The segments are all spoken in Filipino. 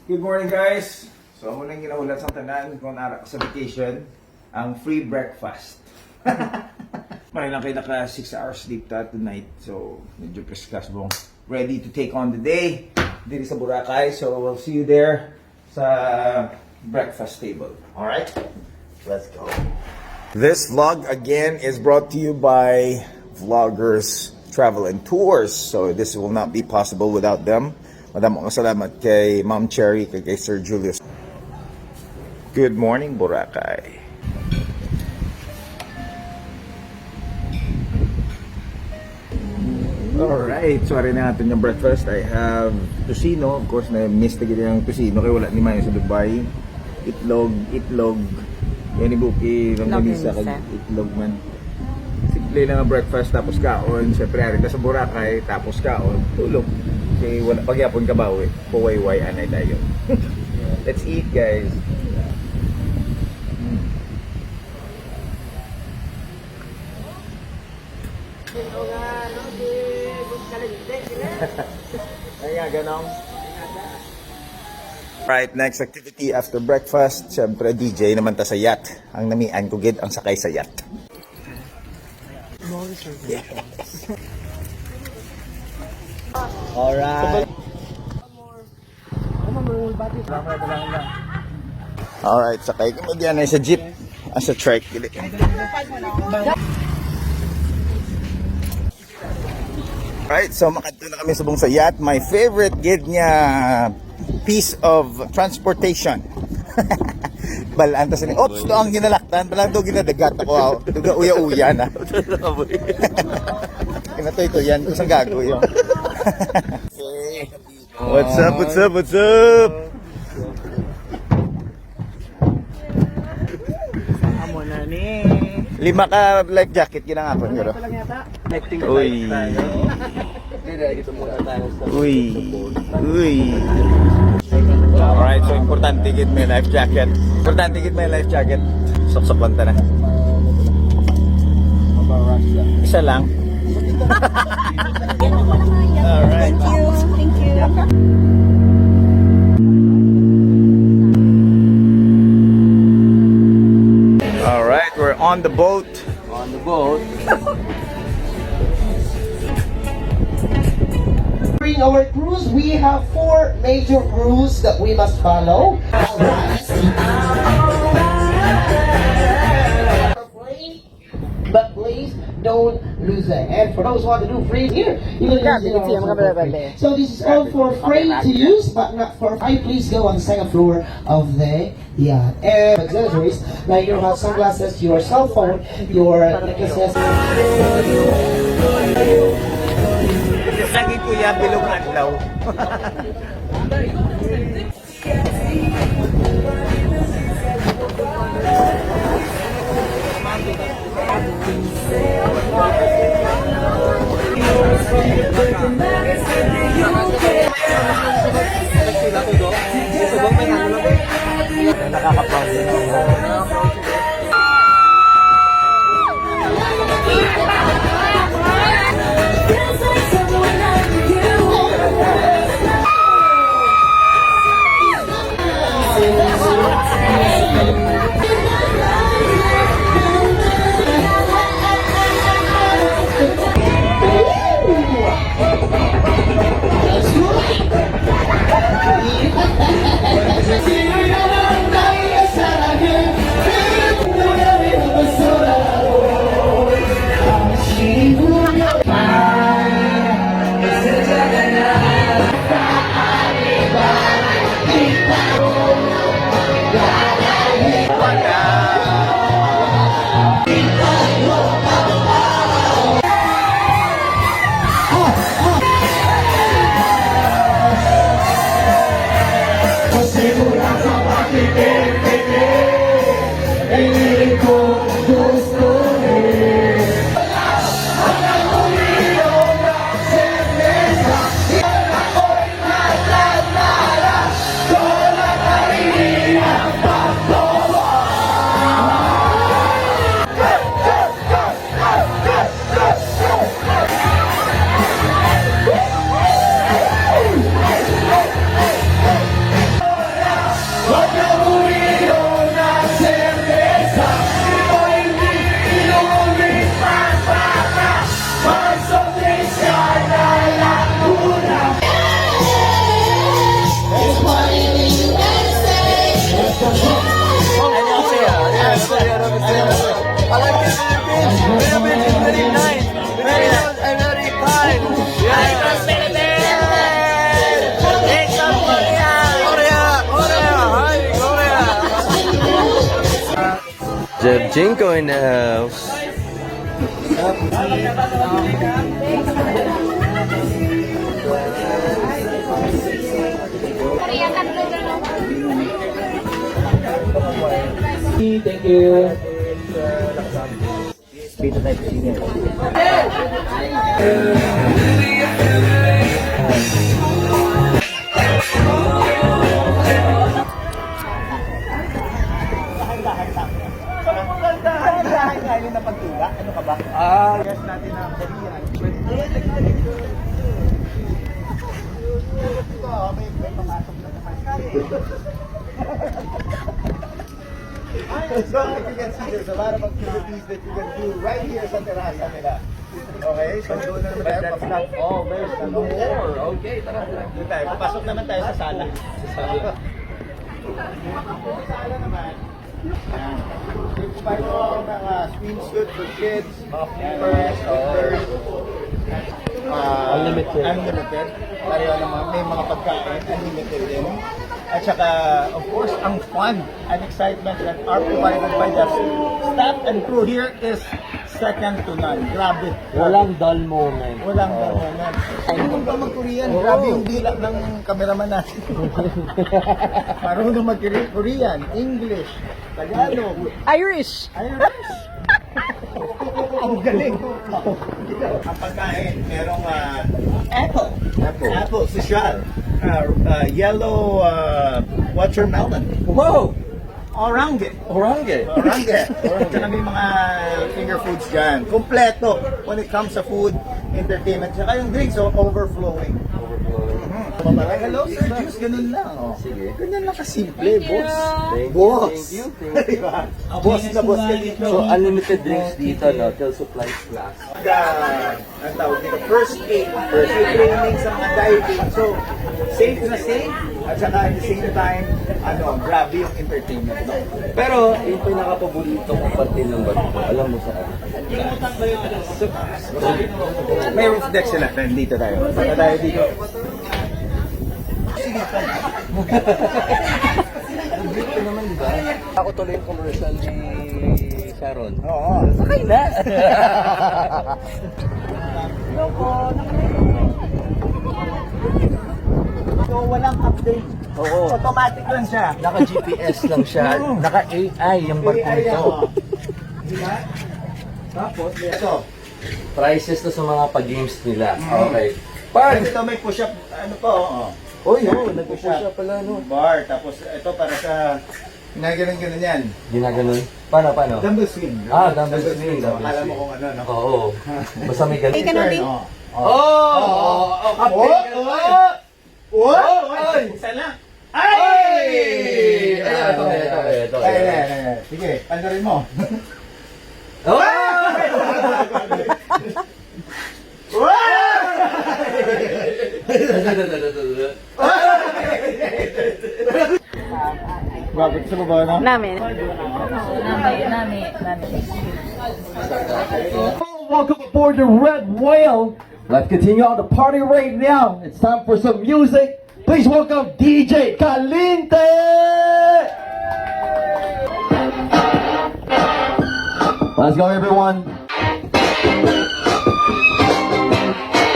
Good morning guys! So amo nang ginaulat sa tanan kung ara ka sa vacation ang free breakfast. May lang kayo naka 6 hours sleep tonight. So medyo preskas bong ready to take on the day dito sa Boracay. So we'll see you there sa breakfast table. Alright? Let's go. This vlog again is brought to you by Vloggers Travel and Tours. So this will not be possible without them. Madamong salamat kay Ma'am Cherry, kay Sir Julius. Good morning, Boracay. Alright, so rin natin yung breakfast. I have tocino. Of course, na-miss na gina yung tocino kaya wala ni Maya sa Dubai. Itlog. Yan ni Buki, ng Manisa kay itlog man. Simple lang ang breakfast, tapos kaon. Siyempre, harita sa Boracay, tapos kaon, tulog. Kasi wala pagyapon ka bawi, puwayway anay tayo. Let's eat guys. Kaya ganong. Right, next activity after breakfast, siyempre DJ naman ta sa yacht. Ang namian ko gid ang sakay sa yacht. Yes. Alright. Alright, sakay kami diyan ay sa jeep. Sa trek. Alright, so makadto na kami subong sa yacht. My favorite gid niya piece of transportation. Balaan ta sini. Oops, to ang ginalaktan. Balaan to ginadagat ako. Duga uya-uya na. Kinatoy to yan. Isang gago yung. What's up? Amo na ni. 5 ka life jacket ginangakon garo. Uy. Uy. Alright, so importante gid may life jacket. Sok-sok lang ta na. Isa lang. Alright. Thank you. Alright, we're on the boat. During our cruise, we have 4 major rules that we must follow. But please don't lose it. And for those who want to do free here, you can use it also for free. So this is all for free to use, but not for free. Please go on the second floor of the yacht. And accessories like your hot sunglasses, your cell phone, your necklaces. Lagi kuya bilog adlaw. Jevchenko in the house. Thank you. Kain na pagtula. Ano ka ba? Yes natin na Korean. May pamasok na naman. So if you can see, there's a lot of activities that you can do right here sa terasa nila. Okay, so doon na naman tayo. That's not all. There's more. Okay, tara. Doon tayo. Papasok naman tayo sa sala. Sa sala. Sa sala naman. Yan. Dito pa yung mga swimsuit for kids, mga flippers, unlimited. Tayo naman, may mga pagkain, unlimited din. At saka, of course, ang fun and excitement that are provided by the staff and crew here is second to none. Grabe. Walang dull moment. Walang gano'n. Ay, kung ba mag-Korean, grabe yung dila ng cameraman natin. Marunong mag-Korean, English, Tagalog, Irish. Irish. Ang galing. Ang pagkain, merong apple, social, yellow watermelon. Wow! Orange. Orange. Tsaka may mga finger foods dyan. Kompleto when it comes sa food, entertainment. Tsaka yung drinks, so overflowing. Hello, Sir Juice. Ganun lang. Oh. Sige. Ganun lang kasimple, boss. Thank you. Diba? Boss na boss ka dito. So, unlimited drinks dito, no? Till supplies last. Ang tawag dito, first aid training sa mga diving. So, safe na safe. At saka at the same time, grabe yung entertainment. No? Pero, yung pinaka-paborito kong pati ng barko, alam mo saan? May roof deck sila, friend. Dito tayo. Punta tayo dito. Sige, friend. Dito naman, di ba? Ako tuloy yung commercial ni Sharon. Oo. Sakay na! So, walang update. Oo. Automatic lang siya. Naka-GPS lang siya. Naka-AI yung barko AI, nito. Diba? Tapos, ito. Prices to sa mga pag-games nila. Okay. Pag ito may push-up, ano po, Uy, nag-push up pala, no? bar. Tapos, ito para sa, ginaganon yan. Ginaganon? Paano? Dumbbell swing. Dumbbell swing. Akala mo kung ano, no? Oo. Basta may ganun. Turn, Isa lang. Ay! Ito. Sige, pandarin mo. Bakit sa baba na? Namin. Welcome aboard the Red Whale. Let's continue on the party right now. It's time for some music. Please welcome DJ Kalinti. Let's go, everyone.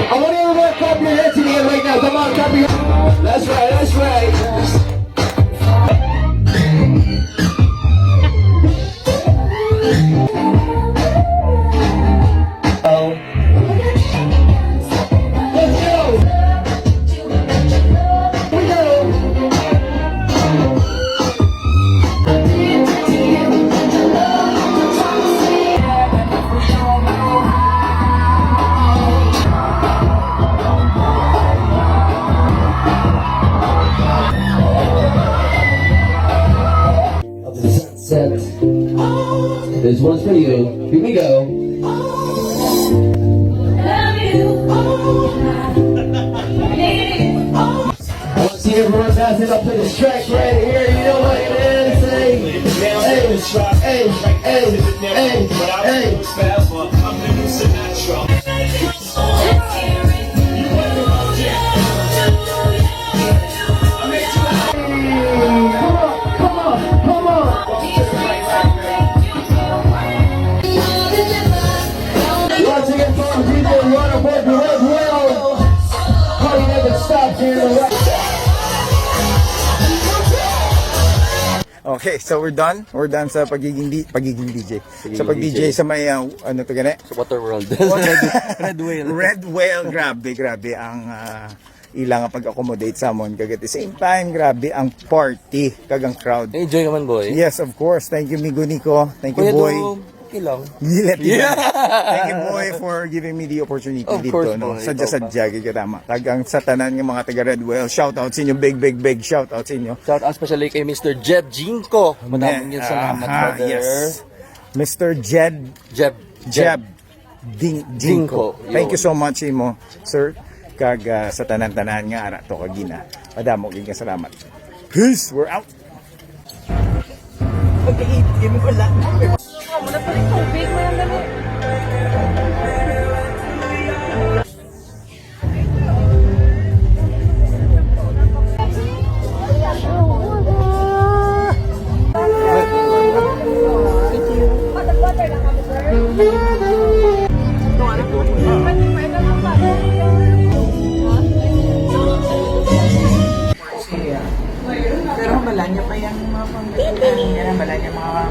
I want everyone to clap your hands in the air right now. Come on, clap your hands. That's right. This one's for you. Here we go. I want to see everyone pass it up to the track right here. You know what it is. Come on. Okay, so we're done. We're done sa pagiging DJ. Sa pag-DJ sa may, ano to gani? Waterworld. Red whale. Red Whale, grabe ang ilang pag-accommodate sa amon. Kag at the same time, grabe ang party, kagang crowd. Enjoy naman, boy. Yes, of course. Thank you, Migo Nico. Thank you, boy. Okay lang. Thank you, boy, for giving me the opportunity Of dito. course, No? boy. Sadya, katama. Kagang sa tanan ng mga taga Red Whale. Shout out sa inyo. Big shout out sa inyo. Shout out especially kay Mr. Jeb Jinko. Madaming yung salamat, brother. Yes. Mr. Jeb Jeb. Jinko. Yun. Thank you so much, Imo, sir. Kag sa tanan-tanan nga ara to kagina. Madamo gyud ka salamat. Peace. We're out. Muna pa rin tubig mo yung dali. Pero bala niya pa yung mga panggalingan niya. Bala niya mga...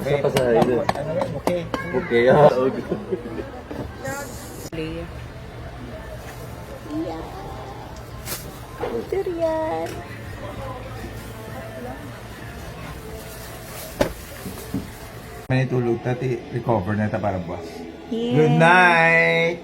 Sa pasahero. Okay. Okay, Durian. Manitulog tati recover na ta para buwas. Good night.